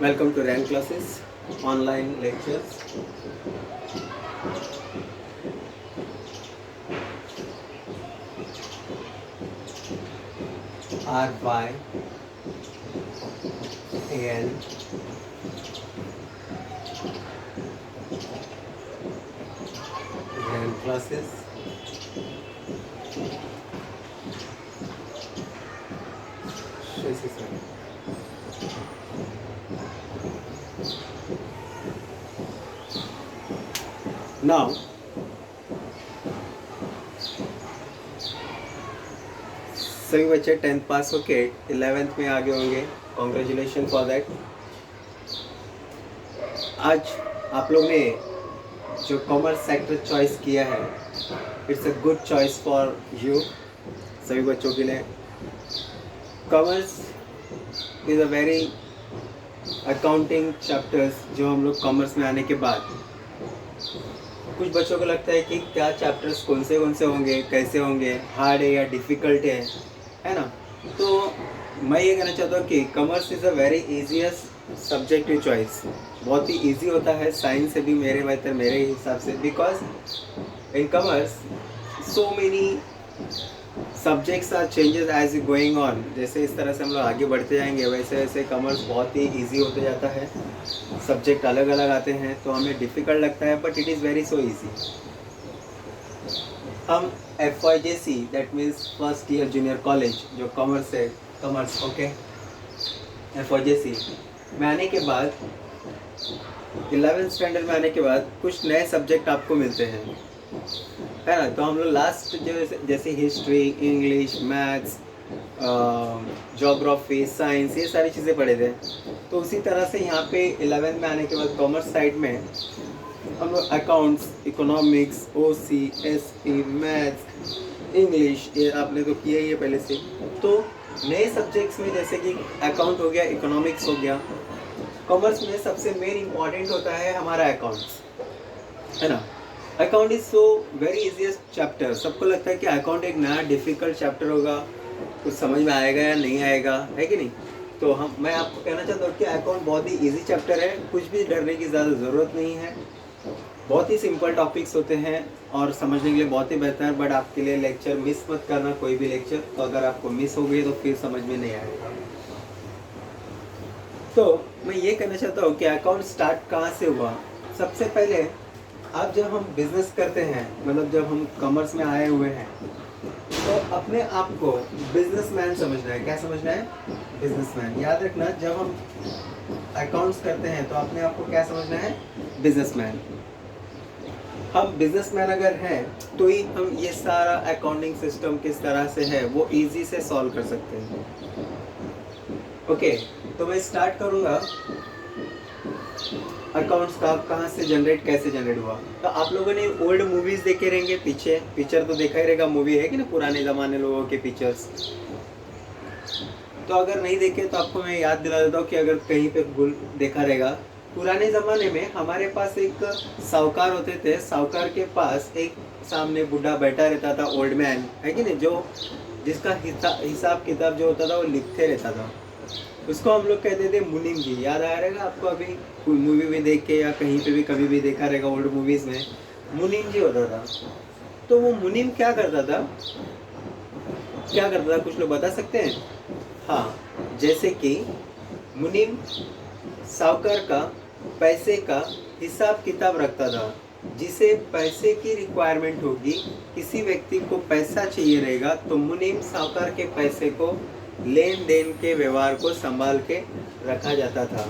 Welcome to Rank Classes online lectures. RYAN Rank Classes. Now, सभी बच्चे 10th पास होके 11th में आगे होंगे. Congratulation for that. आज आप लोग ने जो कॉमर्स सेक्टर चॉइस किया है, it's a good choice for you. सभी बच्चों के लिए commerce is a very accounting chapters जो हम लोग कॉमर्स में आने के बाद कुछ बच्चों को लगता है कि क्या चैप्टर्स कौन से होंगे, कैसे होंगे, हार्ड है या डिफ़िकल्ट है ना. तो मैं ये कहना चाहता हूँ कि commerce is a very easiest subject to choice. बहुत ही इजी होता है साइंस से भी मेरे हिसाब से, because in commerce so many subjects are changes as you going on. जैसे इस तरह से हम लोग आगे बढ़ते जाएंगे वैसे वैसे कॉमर्स बहुत ही इजी होते जाता है. सब्जेक्ट अलग अलग आते हैं तो हमें डिफ़िकल्ट लगता है, but it is very so easy. हम FYJC that means first year junior college जो कॉमर्स है, कॉमर्स ओके, FYJC में आने के बाद 11th स्टैंडर्ड में आने के बाद कुछ नए सब्जेक्ट आपको मिलते हैं, है ना. तो हम लोग लास्ट जैसे history, English, maths, geography, science, ये सारी चीज़ें पढ़े थे. तो उसी तरह से यहाँ पे 11th में आने के बाद कॉमर्स साइड में हम लोग accounts, economics, OC, SP, maths, English, ये आपने तो किया ही है पहले से. तो नए सब्जेक्ट्स में जैसे कि अकाउंट हो गया, इकोनॉमिक्स हो गया. कॉमर्स में सबसे मेन इम्पॉर्टेंट होता है हमारा अकाउंट्स, है ना. Account is so very easiest chapter. सबको लगता है कि अकाउंट एक नया डिफ़िकल्ट चैप्टर होगा, कुछ समझ में आएगा या नहीं आएगा, है कि नहीं. तो मैं आपको कहना चाहता हूँ कि अकाउंट बहुत ही इजी चैप्टर है. कुछ भी डरने की ज़्यादा ज़रूरत नहीं है. बहुत ही सिंपल टॉपिक्स होते हैं और समझने के लिए बहुत ही बेहतर. बट आपके लिए लेक्चर मिस मत करना, कोई भी लेक्चर. तो अगर आपको मिस हो गई तो फिर समझ में नहीं आएगा. तो मैं ये कहना चाहता हूँ कि अकाउंट स्टार्ट कहाँ से हुआ. सबसे पहले अब जब हम बिज़नेस करते हैं, मतलब जब हम कॉमर्स में आए हुए हैं, तो अपने आप को बिजनेसमैन समझना है. क्या समझना है? बिजनेसमैन. याद रखना, जब हम अकाउंट्स करते हैं तो अपने आप को क्या समझना है? बिजनेसमैन. हम बिजनेसमैन अगर हैं तो ही हम ये सारा अकाउंटिंग सिस्टम किस तरह से है वो इजी से सॉल्व कर सकते हैं. ओके, तो मैं स्टार्ट करूँगा अकाउंट्स का कहाँ से जनरेट, कैसे जनरेट हुआ. तो आप लोगों ने ओल्ड मूवीज़ देखे रहेंगे, पिक्चर तो देखा ही रहेगा. मूवी है कि ना, पुराने ज़माने लोगों के पिक्चर्स. तो अगर नहीं देखे तो आपको मैं याद दिला देता हूँ कि अगर कहीं पे भूल देखा रहेगा, पुराने ज़माने में हमारे पास एक साहूकार होते थे. साहूकार के पास एक सामने बूढ़ा बैठा रहता था, ओल्ड मैन, है कि नहीं, जो जिसका हिसाब किताब जो होता था वो लिखते रहता था. उसको हम लोग कहते थे मुनीम जी. याद आया रहेगा आपको, अभी कोई मूवी में देख के या कहीं पे भी कभी भी देखा रहेगा ओल्ड मूवीज़ में, मुनीम जी होता था. तो वो मुनीम क्या करता था, कुछ लोग बता सकते हैं? हाँ, जैसे कि मुनीम साहूकार का पैसे का हिसाब किताब रखता था. जिसे पैसे की रिक्वायरमेंट होगी, किसी व्यक्ति को पैसा चाहिए रहेगा, तो मुनीम साहूकार के पैसे को, लेन देन के व्यवहार को संभाल के रखा जाता था.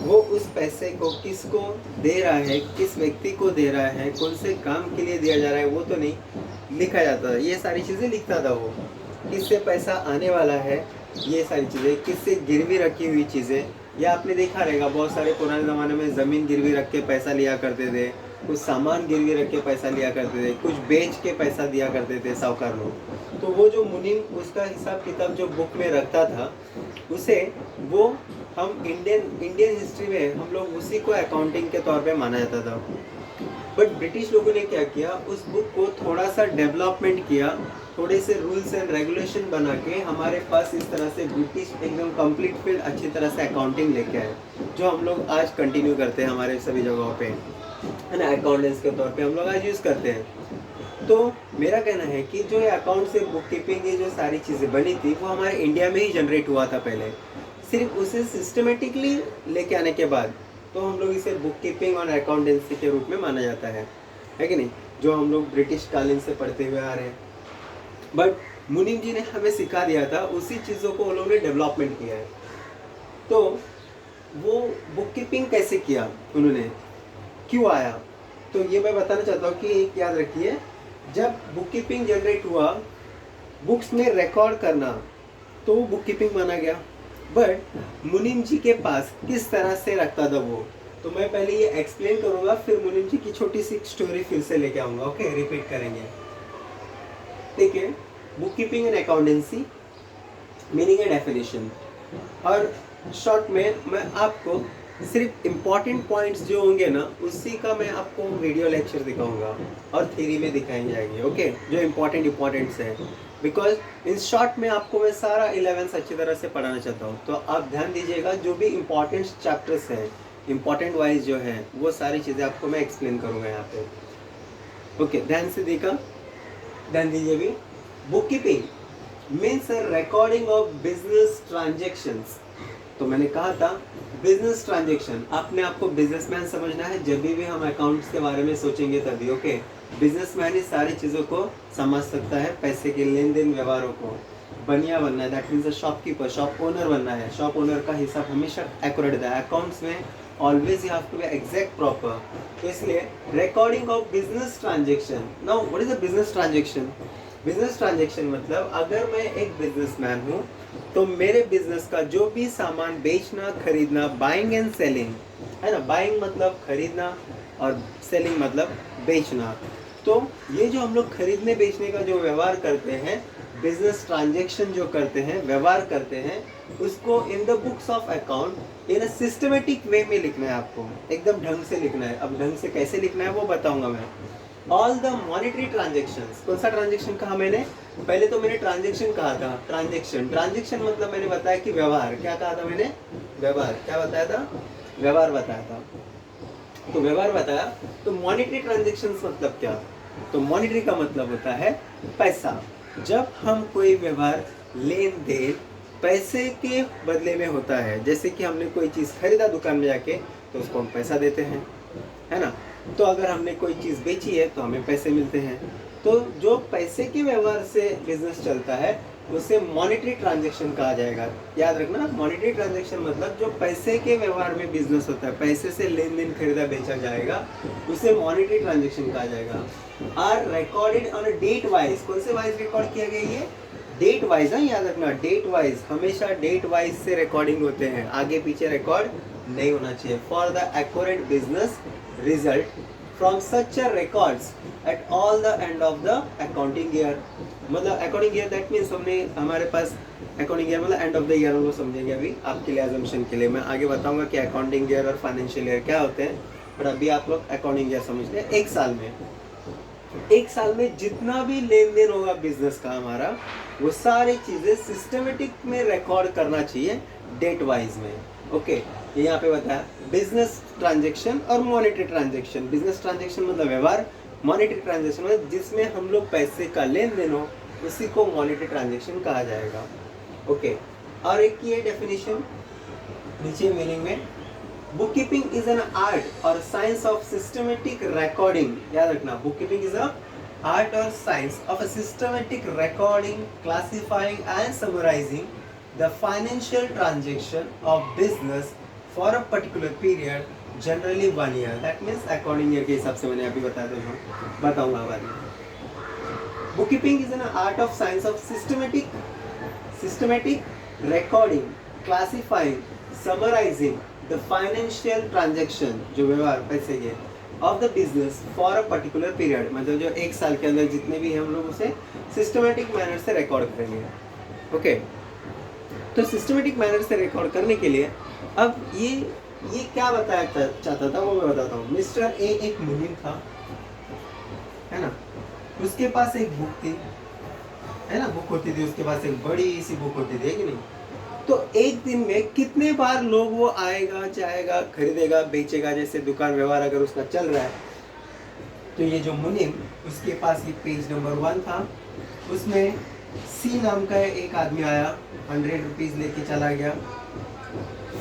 वो उस पैसे को किसको दे रहा है, किस व्यक्ति को दे रहा है, कौन से काम के लिए दिया जा रहा है, वो तो नहीं लिखा जाता था. ये सारी चीज़ें लिखता था वो. किससे पैसा आने वाला है, ये सारी चीज़ें, किससे गिरवी रखी हुई चीज़ें. या आपने देखा रहेगा बहुत सारे पुराने ज़माने में ज़मीन गिरवी रख के पैसा लिया करते थे, कुछ सामान गिरवी रख के पैसा लिया करते थे, कुछ बेच के पैसा दिया करते थे साहूकार लोग. तो वो जो मुनीम उसका हिसाब किताब जो बुक में रखता था, उसे वो हम इंडियन हिस्ट्री में हम लोग उसी को अकाउंटिंग के तौर पे माना जाता था. बट ब्रिटिश लोगों ने क्या किया, उस बुक को थोड़ा सा डेवलपमेंट किया, थोड़े से रूल्स एंड रेगुलेशन बना के हमारे पास इस तरह से ब्रिटिश एकदम कंप्लीट फील्ड अच्छी तरह से अकाउंटिंग लेके आए, जो हम लोग आज कंटिन्यू करते हैं हमारे सभी जगहों पे, है ना, अकाउंटेंट्स के तौर पे हम लोग आज यूज़ करते हैं। तो मेरा कहना है कि जो ये अकाउंट से बुक कीपिंग ये जो सारी चीज़ें बनी थी वो हमारे इंडिया में ही जनरेट हुआ था पहले। सिर्फ उसे सिस्टमेटिकली लेके आने के बाद तो हम लोग इसे बुक कीपिंग और अकाउंटेंसी के रूप में माना जाता है कि नहीं, जो हम लोग ब्रिटिश कालीन से पढ़ते हुए आ रहे हैं। बट मुनीम जी ने हमें सिखा दिया था, उसी चीज़ों को उन लोगों ने डेवलपमेंट किया है। तो वो बुक कीपिंग कैसे किया उन्होंने, क्यों आया, तो ये मैं बताना चाहता हूँ कि एक याद रखिए, जब बुक कीपिंग जनरेट हुआ, बुक्स में रिकॉर्ड करना, तो वो बुक कीपिंग माना गया। बट मुनीम जी के पास किस तरह से रखता था वो, तो मैं पहले ये एक्सप्लेन करूँगा, फिर मुनीम जी की छोटी सी स्टोरी फिर से लेके आऊँगा। ओके, रिपीट करेंगे। ठीक है, book keeping and accountancy, meaning and definition, और शॉर्ट में मैं आपको सिर्फ इम्पॉर्टेंट पॉइंट्स जो होंगे ना, उसी का मैं आपको वीडियो लेक्चर दिखाऊंगा और थ्योरी में दिखाई जाएंगे। ओके, जो इम्पॉर्टेंट्स है, बिकॉज इन शॉर्ट में आपको मैं सारा 11 अच्छी तरह से पढ़ाना चाहता हूँ। तो आप ध्यान दीजिएगा, जो भी इम्पॉर्टेंट चैप्टर्स हैं, इम्पॉर्टेंट वाइज जो है, वो सारी चीज़ें आपको मैं एक्सप्लेन करूँगा यहाँ पे। ओके, ध्यान से ध्यान दीजिए भी। Book keeping means recording of business transactions. तो मैंने कहा था बिजनेस ट्रांजेक्शन, अपने आप को बिजनेसमैन समझना है। जब भी हम अकाउंट्स के बारे में सोचेंगे तभी, ओके, बिजनेसमैन ही सारी चीज़ों को समझ सकता है, पैसे के लेन देन व्यवहारों को। बनिया बनना है, that means a shopkeeper, shop owner बनना है। शॉप ओनर का हिसाब हमेशा एक्यूरेट है, अकाउंट्स में always you have to be exact proper. तो इसलिए recording of business transaction. Now what is a business transaction? Business transaction मतलब, अगर मैं एक बिजनेसमैन हूँ तो मेरे बिजनेस का जो भी सामान बेचना खरीदना, बाइंग एंड सेलिंग, है ना, बाइंग मतलब खरीदना और सेलिंग मतलब बेचना। तो ये जो हम लोग खरीदने बेचने का जो व्यवहार करते हैं, बिजनेस ट्रांजेक्शन जो करते हैं, व्यवहार करते हैं, उसको इन the books of account in a systematic वे में लिखना है आपको, एकदम ढंग से लिखना है। अब ढंग से कैसे लिखना है वो बताऊंगा मैं। ऑल द मॉनेटरी ट्रांजेक्शंस, कौन सा ट्रांजेक्शन कहा मैंने? पहले तो मैंने ट्रांजेक्शन कहा था, ट्रांजेक्शन मतलब मैंने बताया कि व्यवहार। क्या कहा था मैंने? व्यवहार। क्या बताया था? व्यवहार बताया था। तो व्यवहार बताया, तो मॉनेटरी ट्रांजेक्शंस मतलब क्या? तो मॉनेटरी का मतलब होता है पैसा। जब हम कोई व्यवहार, लेन देन पैसे के बदले में होता है, जैसे कि हमने कोई चीज़ खरीदा दुकान में जाके, तो उसको हम पैसा देते हैं, है ना। तो अगर हमने कोई चीज़ बेची है तो हमें पैसे मिलते हैं। तो जो पैसे के व्यवहार से बिजनेस चलता है उसे मॉनेटरी ट्रांजैक्शन कहा जाएगा। याद रखना, मॉनेटरी ट्रांजैक्शन मतलब जो पैसे के व्यवहार में बिजनेस होता है, पैसे से लेन देन खरीदा बेचा जाएगा, उसे मॉनेटरी ट्रांजैक्शन कहा जाएगा। Are recorded on a date wise. कौन से वाइज रिकॉर्ड किया गया? ये डेट वाइज है, याद रखना, डेट वाइज, हमेशा डेट वाइज से रिकॉर्डिंग होते हैं, आगे पीछे रिकॉर्ड नहीं होना चाहिए। For the accurate business result from such a records at all the end of the accounting year. मतलब अकाउंटिंग ईयर दैट मीन्स हमने, हमारे पास अकाउंटिंग ईयर मतलब एंड ऑफ द ईयर, वो समझेंगे अभी आपके लिए अजम्पशन के लिए। मैं आगे बताऊंगा कि अकाउंटिंग ईयर और फाइनेंशियल ईयर क्या होते हैं, पर अभी आप लोग अकाउंटिंग ईयर समझ लें। एक साल में जितना भी लेन देन होगा बिजनेस का हमारा, वो सारी चीज़ें सिस्टमेटिक में रिकॉर्ड करना चाहिए, डेट वाइज में। ओके, ये यहाँ पे बताया बिजनेस ट्रांजेक्शन और मॉनेटरी ट्रांजेक्शन। बिजनेस ट्रांजेक्शन मतलब व्यवहार, मॉनेटरी ट्रांजेक्शन मतलब जिसमें हम लोग पैसे का लेन देन हो, उसी को मॉनेटरी ट्रांजेक्शन कहा जाएगा। ओके, और एक ये डेफिनेशन नीचे मीनिंग में, book keeping is an art और साइंस ऑफ सिस्टमेटिक रिकॉर्डिंग। याद रखना, book keeping is a art और science of a systematic recording, classifying and summarising the financial transaction of business for a particular period, generally 1 year. That means accounting year के हिसाब से मैंने अभी बताया था, बताऊंगा बाद में। Book keeping is an art of science of systematic recording, classifying, summarising the financial transaction, जो व्यवहार पैसे के, of the business for a particular period, मतलब जो एक साल के अंदर जितने भी हम लोग उसे सिस्टमेटिक मैनर से रिकॉर्ड करेंगे। ओके, तो सिस्टमेटिक मैनर से रिकॉर्ड करने के लिए अब ये क्या बताया चाहता था वो मैं बताता हूँ। मिस्टर ए एक मुनीम था, है ना। उसके पास एक बुक थी, है ना, बुक होती थी उसके पास, एक बड़ी सी बुक होती थी, है कि नहीं। तो एक दिन में कितने बार लोग वो आएगा, जाएगा, खरीदेगा, बेचेगा, जैसे दुकान व्यवहार अगर उसका चल रहा है। तो ये जो मुनीम, उसके पास ये पेज नंबर 1 था, उसमें सी नाम का एक आदमी आया, 100 रुपीज़ लेके चला गया।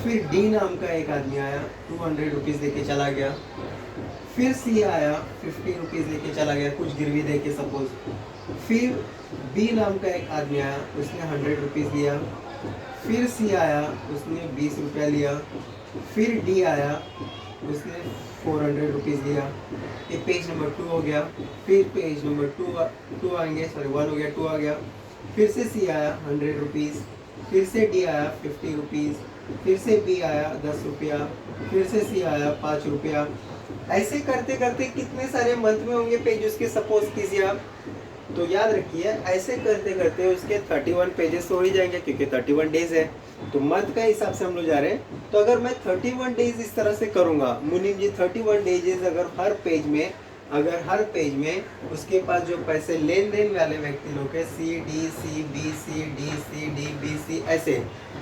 फिर डी नाम का एक आदमी आया, 200 रुपीज़ लेके चला गया। फिर सी आया, 50 रुपीज़ लेके चला गया, कुछ गिरवी दे के सपोज। फिर बी नाम का एक आदमी आया, उसने 100 रुपीज़ लिया। फिर सी आया, उसने 20 रुपया लिया। फिर डी आया, उसने 400 रुपीज़ लिया। ये पेज नंबर 2 हो गया। फिर पेज नंबर 2 आएंगे, सॉरी 1 हो गया, 2 आ गया। फिर से सी आया 100 रुपीज़। फिर से डी आया 50 रुपीज़। फिर से बी आया 10 रुपया। फिर से सी आया 5 रुपया। ऐसे करते करते कितने सारे मंथ में होंगे पेज उसके, सपोज कीजिए आप। तो याद रखिए, ऐसे करते करते उसके 31 पेजेस हो ही जाएंगे, क्योंकि 31 डेज है। तो मंथ का हिसाब से हम लोग जा रहे हैं। तो अगर मैं 31 डेज इस तरह से करूँगा, मुनीम जी 31 डेज, अगर हर पेज में उसके पास जो पैसे लेन देन वाले व्यक्ति लोग हैं, C D C B C D C D B C ऐसे,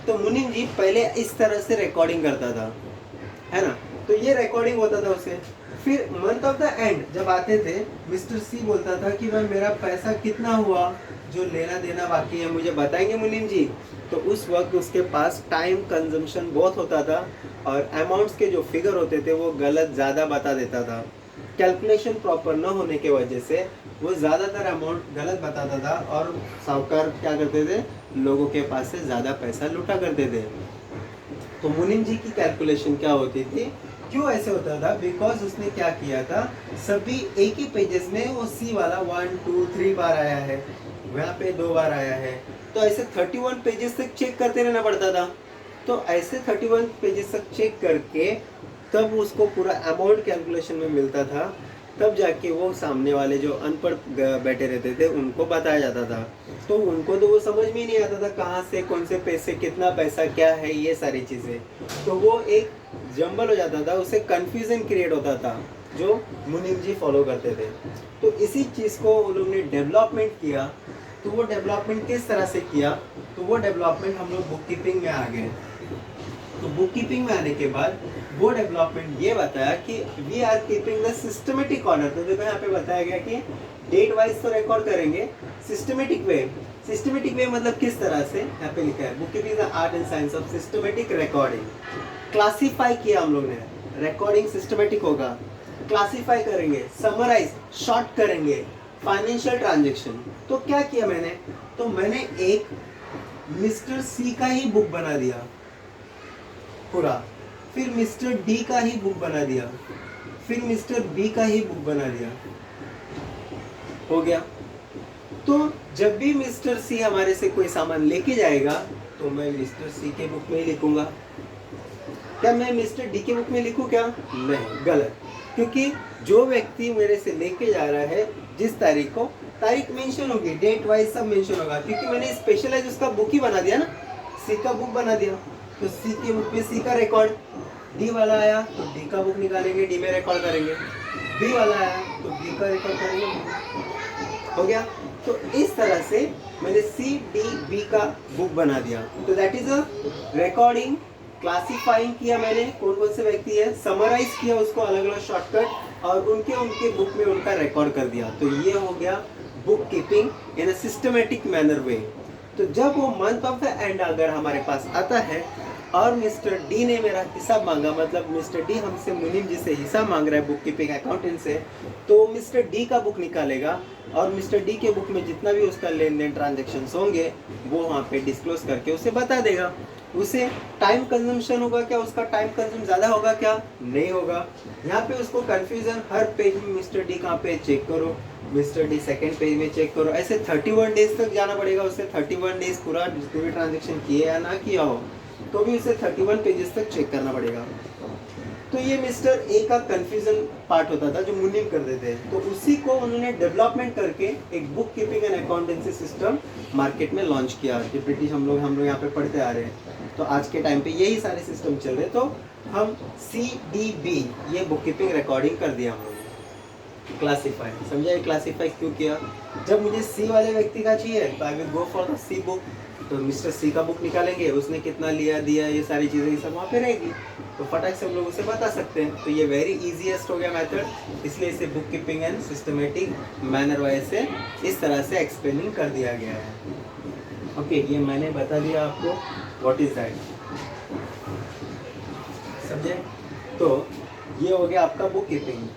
तो मुनीम जी पहले इस तरह से रिकॉर्डिंग करता था, है ना। तो ये रिकॉर्डिंग होता था उसे। फिर मंथ ऑफ द एंड जब आते थे, मिस्टर सी बोलता था कि भाई मेरा पैसा कितना हुआ, जो लेना देना बाकी है मुझे बताएंगे मुनीम जी। तो उस वक्त उसके पास टाइम कंजम्पशन बहुत होता था, और अमाउंट्स के जो फिगर होते थे वो गलत ज़्यादा बता देता था। कैलकुलेशन प्रॉपर न होने के वजह से वो ज़्यादातर अमाउंट गलत बताता था, और साहूकार क्या करते थे, लोगों के पास से ज़्यादा पैसा लूटा करते थे। तो मुनीम जी की कैलकुलेशन क्या होती थी, क्यों ऐसे होता था, बिकॉज उसने क्या किया था, सभी एक ही पेजेस में वो सी वाला 1 2 3 बार आया है, वहाँ पे 2 बार आया है। तो ऐसे 31 पेजेस तक चेक करते रहना पड़ता था। तो ऐसे 31 पेजेस तक चेक करके तब उसको पूरा अमाउंट कैलकुलेशन में मिलता था। तब जाके वो सामने वाले जो अनपढ़ बैठे रहते थे उनको बताया जाता था। तो उनको तो वो समझ में ही नहीं आता था कहाँ से कौन से पैसे, कितना पैसा, क्या है, ये सारी चीज़ें। तो वो एक जंबल हो जाता था, उससे कन्फ्यूज़न क्रिएट होता था, जो मुनीम जी फॉलो करते थे। तो इसी चीज़ को उन्होंने डेवलपमेंट किया। तो वो डेवलपमेंट किस तरह से किया, तो वो डेवलपमेंट हम लोग बुक कीपिंग में आ गए। तो बुक कीपिंग में आने के बाद वो डेवलपमेंट ये बताया कि we are keeping the systematic order. तो देखो यहाँ पे बताया गया कि डेट वाइज तो रिकॉर्ड करेंगे, सिस्टमेटिक वे। सिस्टमेटिक वे मतलब किस तरह से, यहाँ पे लिखा है book keeping the art and science of systematic recording. Classify किया हम लोग ने, रिकॉर्डिंग सिस्टमेटिक होगा, क्लासीफाई करेंगे, समराइज शॉर्ट करेंगे, फाइनेंशियल ट्रांजेक्शन। तो क्या किया मैंने, तो मैंने एक मिस्टर सी का ही बुक बना दिया पूरा, फिर मिस्टर डी का ही बुक बना दिया, फिर मिस्टर बी का ही बुक बना दिया, हो गया। तो जब भी मिस्टर सी हमारे से कोई सामान लेके जाएगा तो मैं मिस्टर सी के बुक में ही लिखूंगा। क्या मैं मिस्टर डी के बुक में लिखूं क्या, नहीं, गलत। क्योंकि जो व्यक्ति मेरे से लेके जा रहा है जिस तारीख को, तारीख मेंशन होगी, डेट वाइज सब मेंशन होगा, क्योंकि मैंने स्पेशलाइज उसका बुक ही बना दिया ना, सी का बुक बना दिया। तो सी के बुक में सी का रिकॉर्ड, डी वाला आया तो डी का बुक निकालेंगे, डी में रिकॉर्ड करेंगे, बी वाला आया तो बी का रिकॉर्ड करेंगे, हो गया। तो इस तरह से मैंने सी डी बी का बुक बना दिया। तो that is a recording. Classifying किया मैंने कौन कौन से व्यक्ति है, समराइज किया उसको अलग अलग शॉर्टकट, और उनके बुक में उनका रिकॉर्ड कर दिया। तो ये हो गया book keeping in a systematic manner way. तो जब वो मंथ ऑफ द एंड अगर हमारे पास आता है और मिस्टर डी ने मेरा हिसाब मांगा, मतलब मिस्टर डी हमसे मुनीम जी से हिसाब मांग रहा है बुक कीपिंग अकाउंटेंट से, तो मिस्टर डी का बुक निकालेगा और मिस्टर डी के बुक में जितना भी उसका लेन देन ट्रांजेक्शन्स होंगे वो वहाँ पे डिस्क्लोज करके उसे बता देगा। उसे टाइम कंजम्पशन होगा क्या, उसका टाइम कंज्यूम ज़्यादा होगा क्या, नहीं होगा। यहाँ पे उसको कन्फ्यूज़न, हर पेज में मिस्टर डी कहाँ पे चेक करो, मिस्टर डी सेकेंड पेज में चेक करो, ऐसे 31 डेज तक जाना पड़ेगा उसे। 31 डेज पूरा जितने ट्रांजेक्शन किए या ना किया हो तो भी उसे 31 पेजेस तक चेक करना पड़ेगा। तो ये मिस्टर ए का कंफ्यूजन पार्ट होता था जो मुनीम कर देते हैं। तो उसी को उन्होंने डेवलपमेंट करके एक book keeping and accountancy system market में लॉन्च किया, जो ब्रिटिश हम लोग यहाँ पे पढ़ते आ रहे हैं। तो आज के टाइम पे यही सारे सिस्टम चल रहे। तो हम CDB ये बुक कीपिंग रिकॉर्डिंग कर दिया हम लोगों ने। क्लासीफाई। समझा ये क्लासीफाई क्यों किया? जब मुझे सी वाले व्यक्ति का चाहिए तो I will go for the C book, तो मिस्टर सी का बुक निकालेंगे, उसने कितना लिया दिया ये सारी चीज़ें ये सब वहाँ पे रहेगी, तो फटाक से हम लोग उसे बता सकते हैं। तो ये वेरी इजीएस्ट हो गया मेथड, इसलिए इसे book keeping and systematic manner wise से इस तरह से एक्सप्लेनिंग कर दिया गया है। ओके, ये मैंने बता दिया आपको व्हाट इज दैट, समझे? तो ये हो गया आपका बुक कीपिंग,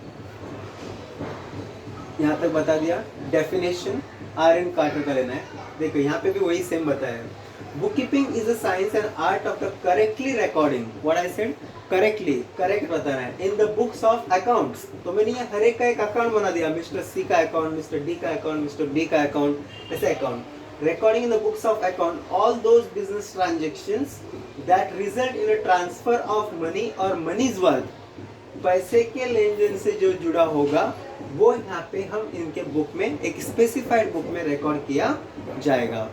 यहाँ तक बता दिया। Definition RN. कार्टर का लेना है। देखो यहाँ पे भी वही सेम बताया है। Book keeping is a science and art of the correctly recording, what I said, correctly, correct बताना है, इन द बुक्स ऑफ अकाउंट्स। तो मैंने ये हर एक का एक अकाउंट बना दिया, मिस्टर सी का अकाउंट, मिस्टर डी का अकाउंट, मिस्टर बी का अकाउंट, ऐसे account. Recording in the books of account all those business transactions that result in a transfer of money or money's worth, पैसे के लेन then से जो जुड़ा होगा वो यहाँ पे हम इनके बुक में एक स्पेसिफाइड बुक में रिकॉर्ड किया जाएगा।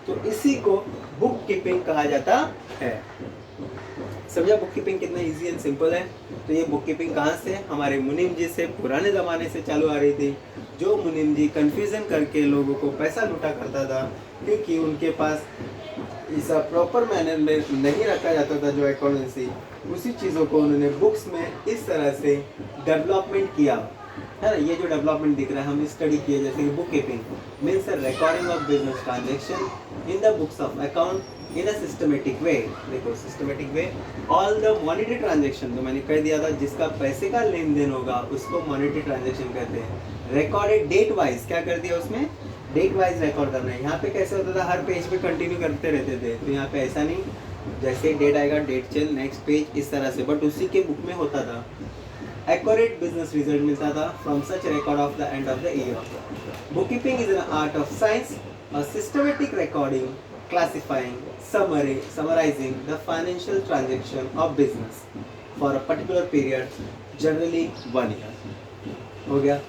तो इसी को बुक कीपिंग कहा जाता है। समझा बुक कीपिंग कितना इजी एंड सिंपल है? तो ये बुक कीपिंग कहाँ से? हमारे मुनीम जी से पुराने ज़माने से चालू आ रही थी। जो मुनीम जी कन्फ्यूज़न करके लोगों को पैसा लूटा करता था, क्योंकि उनके पास ऐसा प्रॉपर मैनर में नहीं रखा जाता था जो अकाउंटेंसी, उसी चीज़ों को उन्होंने बुक्स में इस तरह से डेवलपमेंट किया है ना। ये जो डेवलपमेंट दिख रहा है हम स्टडी किए, जैसे कि book keeping means recording of business transaction in the books of account in a systematic way. देखो systematic way, all the monetary transaction, तो मैंने कह दिया था जिसका पैसे का लेन देन होगा उसको मॉनेटरी ट्रांजेक्शन कहते हैं। रिकॉर्डेड डेट वाइज, क्या कर दिया उसमें, डेट वाइज रिकॉर्ड करना है। यहाँ पे कैसे होता था, हर पेज पे कंटिन्यू करते रहते थे, तो यहाँ पे ऐसा नहीं, जैसे डेट आएगा डेट चल नेक्स्ट पेज, इस तरह से, बट उसी के बुक में होता था। एक्यूरेट बिजनेस रिजल्ट मिलता था from such record of the end of the year. Book keeping is an art of science, a systematic recording, classifying, summarising the financial transaction of business for a particular period, generally 1 year. हो गया।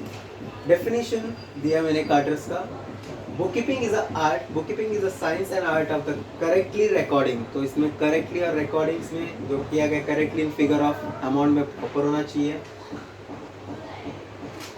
Definition दिया मैंने Carter's का। Book keeping is a art, book keeping is a science and art of the correctly recording. तो इसमें correctly और recordings में जो किया गया, correctly in figure of amount में प्रॉपर होना चाहिए।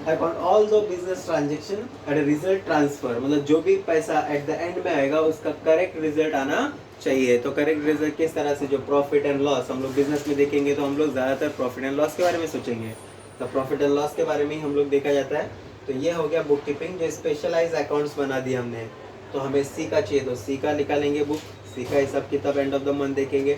Upon all the business transaction at result transfer, मतलब जो भी पैसा एट द एंड में आएगा उसका करेक्ट रिजल्ट आना चाहिए। तो करेक्ट रिजल्ट किस तरह से, जो प्रॉफिट एंड लॉस, हम लोग बिजनेस में देखेंगे तो हम लोग ज़्यादातर प्रॉफिट एंड लॉस के बारे में सोचेंगे, तो प्रॉफिट एंड लॉस के बारे में ही हम लोग देखा जाता है। तो ये हो गया बुक कीपिंग, जो स्पेशलाइज अकाउंट्स बना दिए हमने। तो हमें सी का चाहिए तो सी का निकालेंगे बुक, सी का हिसाब किताब एंड ऑफ द मंथ देखेंगे,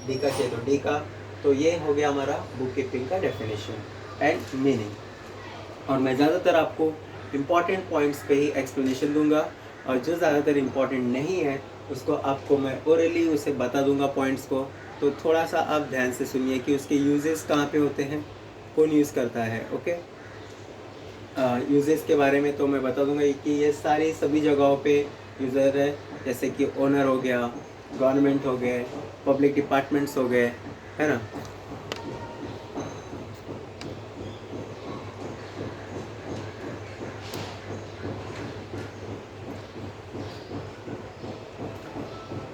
डी का चाहिए तो डी का। तो ये हो गया हमारा बुक कीपिंग का डेफिनेशन एंड मीनिंग। और मैं ज़्यादातर आपको इम्पॉर्टेंट पॉइंट्स पे ही एक्सप्लेनेशन दूंगा, और जो ज़्यादातर इम्पॉर्टेंट नहीं है उसको आपको मैं ओरली उसे बता दूंगा पॉइंट्स को। तो थोड़ा सा आप ध्यान से सुनिए कि उसके यूजेस कहाँ पे होते हैं, कौन यूज़ करता है। ओके, यूजेस के बारे में तो मैं बता दूंगा कि ये सारी सभी जगहों पे यूज़र है, जैसे कि ओनर हो गया, गवर्नमेंट हो गए, पब्लिक डिपार्टमेंट्स हो गए, है ना।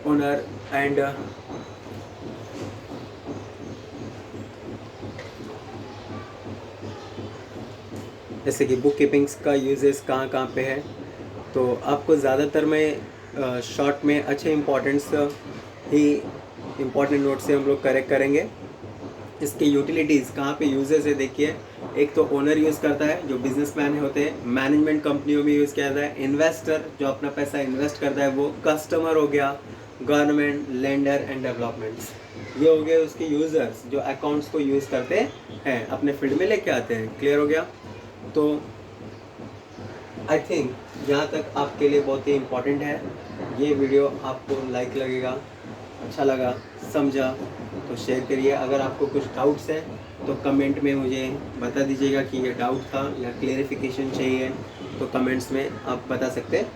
ओनर एंड जैसे कि बुक कीपिंग्स का यूजेस कहाँ कहाँ पे है, तो आपको ज़्यादातर मैं शॉर्ट में अच्छे इम्पोर्टेंट्स ही इम्पोर्टेंट नोट से हम लोग करेक्ट करेंगे। इसके यूटिलिटीज़ कहाँ पे यूजेस है देखिए। एक तो ओनर यूज़ करता है, जो बिजनेसमैन होते हैं, मैनेजमेंट कंपनियों में यूज़ किया जाता है, इन्वेस्टर जो अपना पैसा इन्वेस्ट करता है वो, कस्टमर हो गया, गवर्नमेंट, लेंडर एंड डेवलपमेंट्स, ये हो गए उसके यूज़र्स जो अकाउंट्स को यूज़ करते हैं, अपने फील्ड में लेके आते हैं। क्लियर हो गया? तो आई थिंक यहाँ तक आपके लिए बहुत ही इम्पोर्टेंट है। ये वीडियो आपको लाइक लगेगा, अच्छा लगा, समझा तो शेयर करिए। अगर आपको कुछ डाउट्स हैं तो कमेंट में मुझे बता दीजिएगा कि ये डाउट था या क्लेरिफिकेशन चाहिए, तो कमेंट्स में आप बता सकते हैं।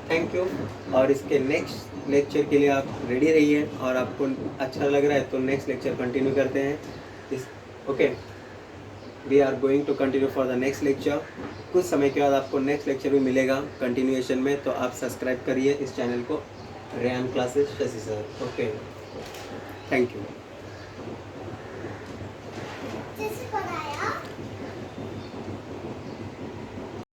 Thank you. और इसके नेक्स्ट लेक्चर के लिए आप रेडी रहिए, और आपको अच्छा लग रहा है तो नेक्स्ट लेक्चर कंटिन्यू करते हैं इस। Okay, we are going to continue for the next lecture. कुछ समय के बाद आपको नेक्स्ट लेक्चर भी मिलेगा कंटिन्यूएशन में, तो आप सब्सक्राइब करिए इस चैनल को, Rayan classes Shashi sir. Okay, thank you.